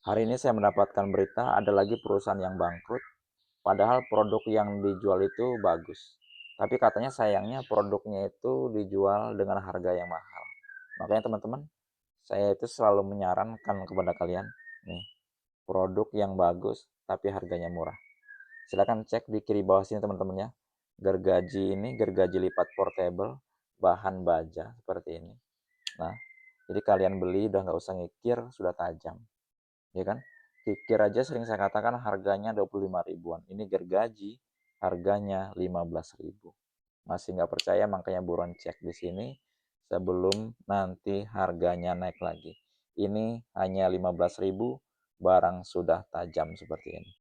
Hari ini saya mendapatkan berita ada lagi perusahaan yang bangkrut, padahal produk yang dijual itu bagus. Tapi katanya sayangnya produknya itu dijual dengan harga yang mahal. Makanya teman-teman, saya itu selalu menyarankan kepada kalian, nih, produk yang bagus tapi harganya murah. Silahkan cek di kiri bawah sini teman-teman ya. Gergaji ini gergaji lipat portable, bahan baja seperti ini. Nah, jadi kalian beli udah nggak usah ngikir, sudah tajam. Ya kan? Kikir aja sering saya katakan harganya 25 ribuan. Ini gergaji harganya 15 ribu. Masih nggak percaya makanya buruan cek di sini sebelum nanti harganya naik lagi. Ini hanya 15 ribu, barang sudah tajam seperti ini.